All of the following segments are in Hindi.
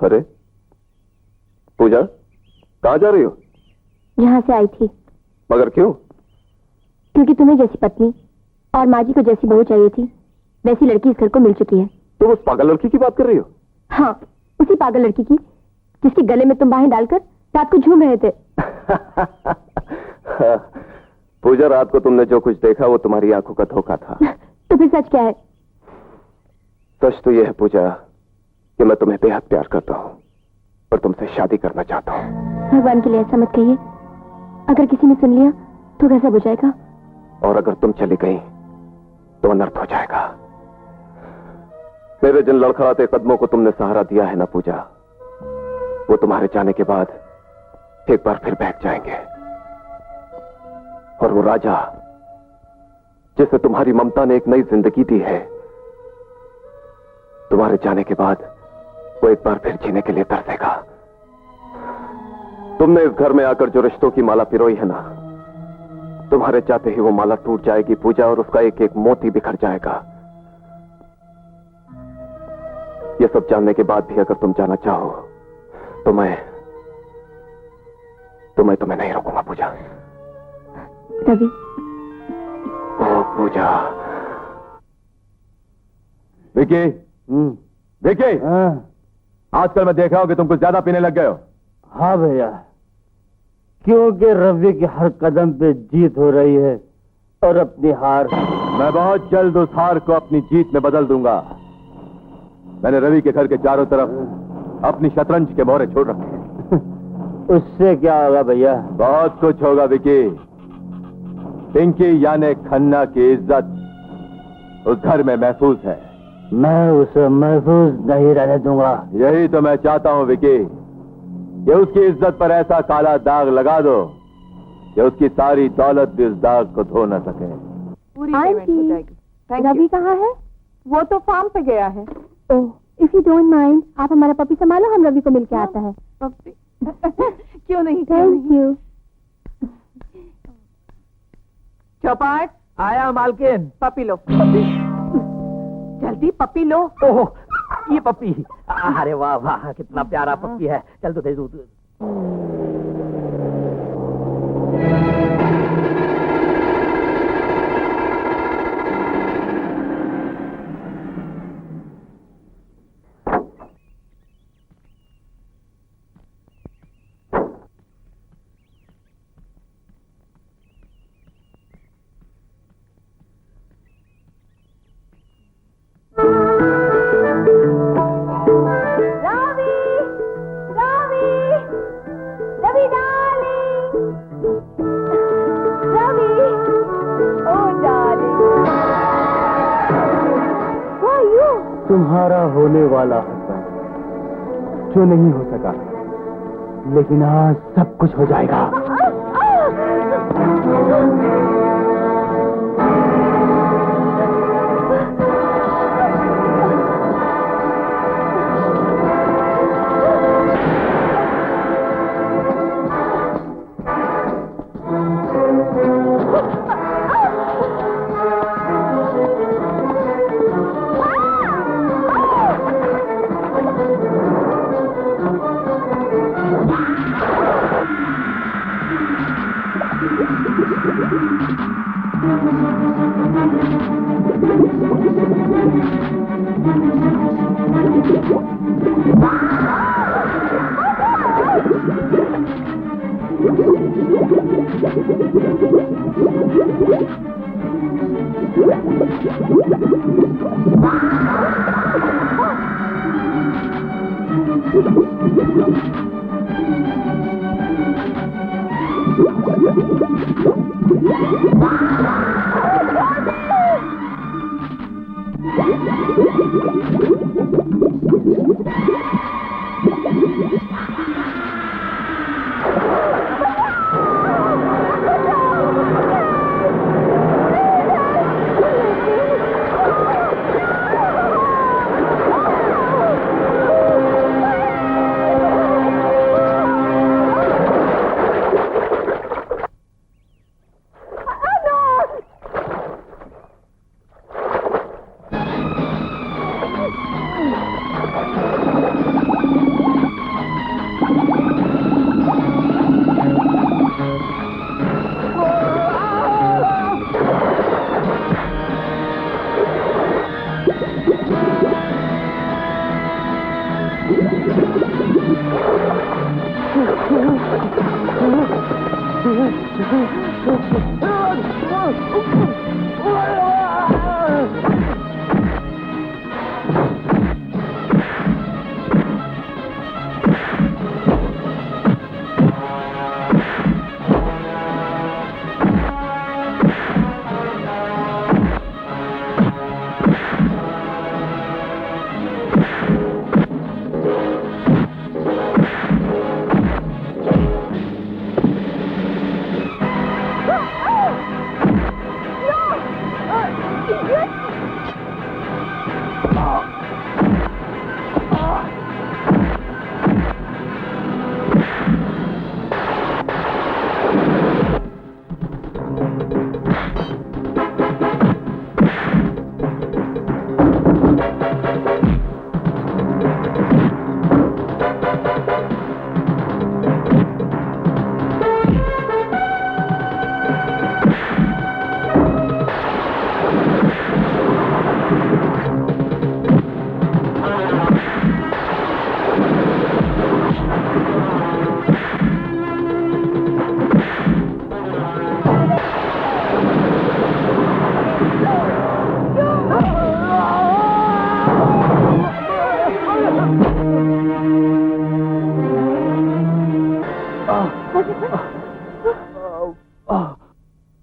अरे पूजा, कहाँ जा रही हो? यहाँ से आई थी। मगर क्यों? क्योंकि तुम्हें जैसी पत्नी और माँ जी को जैसी बहू चाहिए थी, वैसी लड़की इस घर को मिल चुकी है। तुम उस पागल लड़की की बात कर रही हो? हाँ, उसी पागल लड़की की जिसके गले में तुम बाहें डालकर रात को झूम रहे थे। पूजा, रात को तुमने जो कुछ देखा वो तुम्हारी आंखों का धोखा था। तो फिर सच क्या है? सच तो यह है पूजा कि मैं तुम्हें बेहद प्यार करता हूँ और तुमसे शादी करना चाहता हूँ। भगवान के लिए ऐसा मत कहिए। अगर किसी ने सुन लिया तो कैसा हो जाएगा? और अगर तुम चली गई तो अनर्थ हो जाएगा। मेरे जिन लड़खड़ाते कदमों को तुमने सहारा दिया है ना पूजा, वो तुम्हारे जाने के बाद एक बार फिर बहक जाएंगे। और वो राजा जिसे तुम्हारी ममता ने एक नई जिंदगी दी है, तुम्हारे जाने के बाद वो एक बार फिर जीने के लिए तरसेगा। तुमने इस घर में आकर जो रिश्तों की माला पिरोई है ना, तुम्हारे चाहते ही वो माला टूट जाएगी पूजा, और उसका एक एक मोती बिखर जाएगा। ये सब जानने के बाद भी अगर तुम जाना चाहो तो मैं तुम्हें नहीं रोकूंगा पूजा। रवि। ओ पूजा। विकी, विकी, आजकल मैं देख रहा हूं कि तुम कुछ ज्यादा पीने लग गए हो। हाँ भैया, क्योंकि रवि के हर कदम पे जीत हो रही है और अपनी हार। मैं बहुत जल्द उस हार को अपनी जीत में बदल दूंगा। मैंने रवि के घर के चारों तरफ अपनी शतरंज के मोहरे छोड़ रखे हैं। उससे क्या होगा भैया? बहुत कुछ होगा विकी। पिंकी यानी खन्ना की इज्जत उस घर में महफूज है। मैं उसे महफूज नहीं रहने दूंगा। यही तो मैं चाहता हूं विकी, कि उसकी इज्जत पर ऐसा काला दाग लगा दो कि उसकी सारी दौलत भी उस दाग को धो न सके। पूरी पेमेंट हो जाएगी। रवि कहाँ है? वो तो फार्म पे गया है। ओह, इफ यू डोंट माइंड, आप हमारा पपी संभालो, हम रवि को मिलके आता है। पप्पी। क्यों नहीं? Thank you. चौपाट, आया मालकिन। पपी लो। पपी? जल्दी पपी लो। ओह, ये पपी। अरे वाह वाह, कितना प्यारा पपी है। चल तो दे दूध। तुम्हारा होने वाला हस्बैंड जो नहीं हो सका, लेकिन आज सब कुछ हो जाएगा।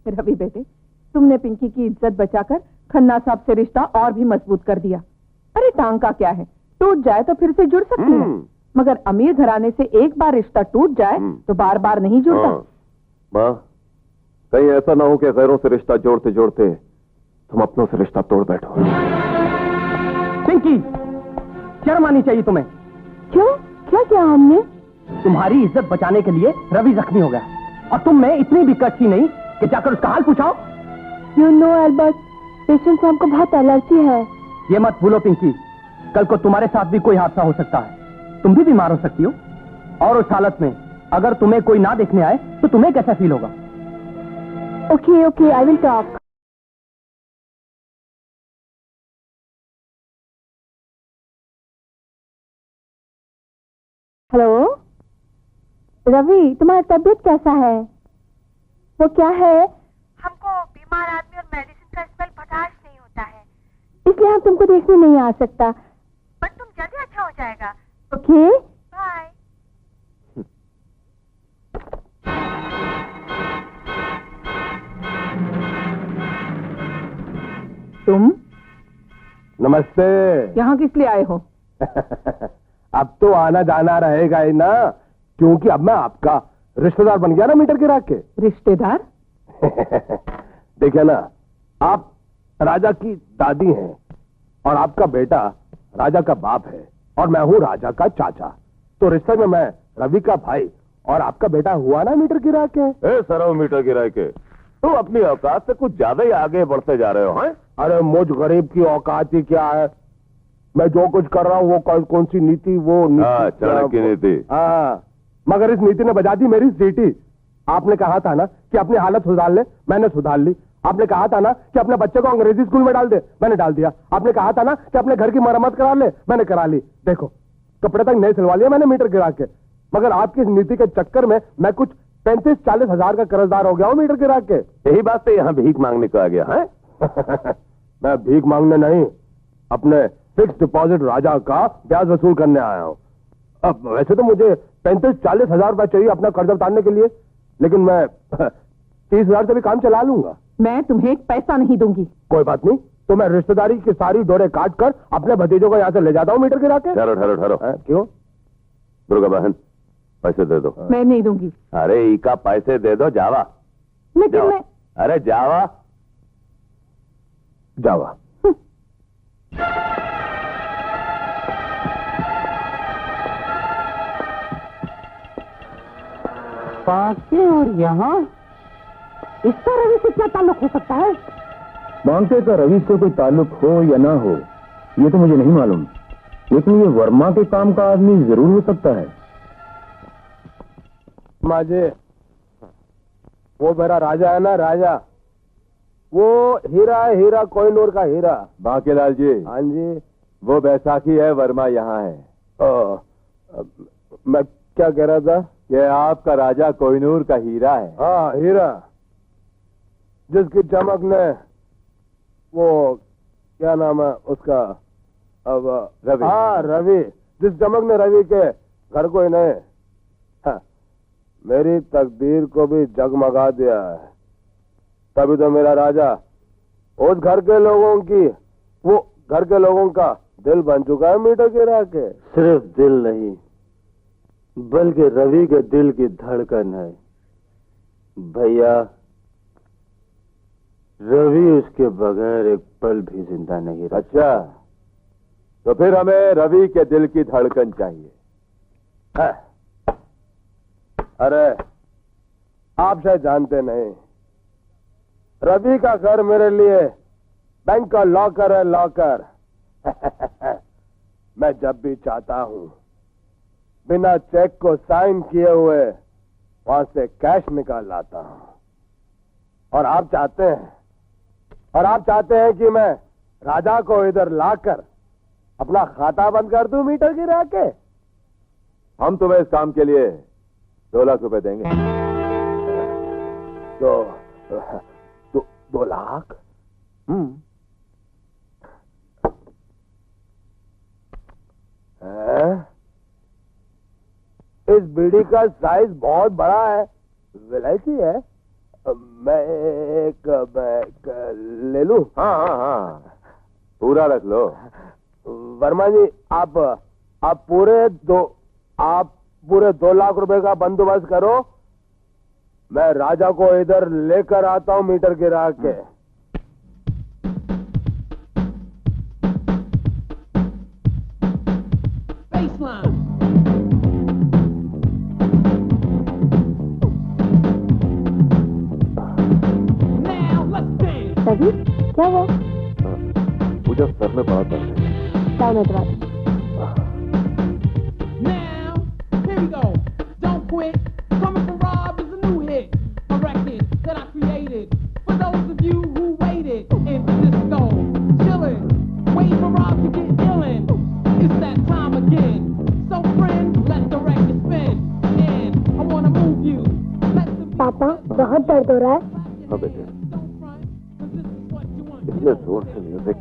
रवि बेटे, तुमने पिंकी की इज्जत बचाकर खन्ना साहब से रिश्ता और भी मजबूत कर दिया। अरे टांग का क्या है, टूट जाए तो फिर से जुड़ सकती है, मगर अमीर घराने से एक बार रिश्ता टूट जाए तो बार बार नहीं जुड़ता। माँ, कहीं ऐसा ना हो कि गैरों से रिश्ता जोड़ते जोड़ते तुम अपनों से रिश्ता तोड़ बैठो। पिंकी, शर्म आनी चाहिए तुम्हें। क्यों? क्या किया हमने? तुम्हारी इज्जत बचाने के लिए रवि जख्मी हो गया और तुम में इतनी भी कच्ची नहीं कि जाकर उसका हाल पूछाओ। यू नो एल्बर्ट, पेशेंट साहब को बहुत एलर्जी है। ये मत भूलो पिंकी, कल को तुम्हारे साथ भी कोई हादसा हो सकता है, तुम भी बीमार हो सकती हो, और उस हालत में अगर तुम्हें कोई ना देखने आए तो तुम्हें कैसा फील होगा? Okay okay, I will talk. Hello Ravi, तुम्हारा तबीयत कैसा है? वो क्या है? हमको बीमार आदमी और मेडिसिन का स्मेल बर्दाश्त नहीं होता है, इसलिए हम तुमको देखने नहीं आ सकता। पर तुम जल्दी अच्छा हो जाएगा। Okay bye. तुम नमस्ते। यहाँ किस लिए आए हो? अब तो आना जाना रहेगा ही ना, क्योंकि अब मैं आपका रिश्तेदार बन गया ना मीटर गिरा के। रिश्तेदार? देखिए ना, आप राजा की दादी हैं और आपका बेटा राजा का बाप है और मैं हूँ राजा का चाचा, तो रिश्ते में मैं रवि का भाई और आपका बेटा हुआ ना मीटर गिरा के। सरव मीटर गिरा के तुम अपनी औकात से कुछ ज्यादा ही आगे बढ़ते जा रहे हो। हैं? अरे मुझ गरीब की औकात ही क्या है, मैं जो कुछ कर रहा हूँ वो कौन सी नीति, वो चाणक्य नीति। हाँ, मगर इस नीति ने बजा दी मेरी सीटी। आपने कहा था ना कि अपनी हालत सुधार ले, मैंने सुधार ली। आपने कहा था ना कि अपने बच्चे को अंग्रेजी स्कूल में डाल दे, मैंने डाल दिया। आपने कहा था ना कि अपने घर की मरम्मत करा ले, मैंने करा ली। देखो, कपड़े तक नहीं सिलवा लिया मैंने मीटर गिरा के, मगर आपकी इस नीति के चक्कर में मैं कुछ 35-40 हजार का कर्जदार हो गया हूँ मीटर गिरा के। यही बात से यहाँ भीख मांगने को आ गया है? मैं भीख मांगने नहीं, अपने फिक्स डिपॉजिट राजा का ब्याज वसूल करने आया हूँ। अब वैसे तो मुझे 35-40 हजार रुपए चाहिए अपना कर्ज उतारने के लिए, लेकिन मैं 30 हजार से भी काम चला लूंगा। मैं तुम्हें एक पैसा नहीं दूंगी। कोई बात नहीं, तो मैं रिश्तेदारी की सारी डोरे काट कर अपने भतीजों को यहाँ से ले जाता हूँ मीटर गिरा के। ठहरो ठहरो ठहरो। क्यों? दुर्गा बहन, पैसे दे दो। मैं नहीं दूंगी। अरे इका पैसे दे दो, जावा। लेकिन जाओ। मैं अरे जावा जावा। बांके और यहाँ इसका रवि से क्या ताल्लुक हो सकता है? बांके का रवि से कोई ताल्लुक हो या ना हो ये तो मुझे नहीं मालूम, लेकिन ये वर्मा के काम का आदमी जरूर हो सकता है। माजे, वो मेरा राजा है ना, राजा, वो हीरा है, हीरा कोहिनूर का हीरा। बांकेलाल जी। हाँ जी। वो बैसाखी है, वर्मा यहाँ है। मैं क्या कह रहा था? ये आपका राजा कोहिनूर का हीरा है। हाँ, हीरा, जिसकी चमक ने वो क्या नाम है उसका, अब रवि। हाँ, रवि, जिस चमक ने रवि के घर को ही नहीं, हाँ, मेरी तकदीर को भी जगमगा दिया है। तभी तो मेरा राजा उस घर के लोगों की, वो घर के लोगों का दिल बन चुका है मीटर गिरा के। सिर्फ दिल नहीं, बल्कि रवि के दिल की धड़कन है। भैया, रवि उसके बगैर एक पल भी जिंदा नहीं रह। अच्छा, तो फिर हमें रवि के दिल की धड़कन चाहिए। है। अरे, आप शायद जानते नहीं, रवि का घर मेरे लिए बैंक का लॉकर है, लॉकर। मैं जब भी चाहता हूं बिना चेक को साइन किए हुए वहां से कैश निकाल लाता हूं। और आप चाहते हैं कि मैं राजा को इधर लाकर अपना खाता बंद कर दूं मीटर गिरा के। हम तुम्हें इस काम के लिए 2 लाख रुपए देंगे। 2 लाख? इस बीड़ी का साइज बहुत बड़ा है, विलायती है। मैं एक ले लूं? हाँ हाँ हाँ, पूरा रख लो। वर्मा जी, आप पूरे 2 लाख रुपए का बंदोबस्त करो। मैं राजा को इधर लेकर आता हूं मीटर गिरा के। रवि, क्या हुआ? पूजा सर में पड़ा था। क्या मैं दवा? Now, here we go. Don't quit. Coming from Rob is a new hit. A record that I created for those of you who waited in disco. Chillin', waiting for Rob to get illin'. It's that time again. So friends, let the record spin. And I wanna move you. पापा, बहुत दर्द हो रहा है। हाँ बेटे, इतने जोर से म्यूजिक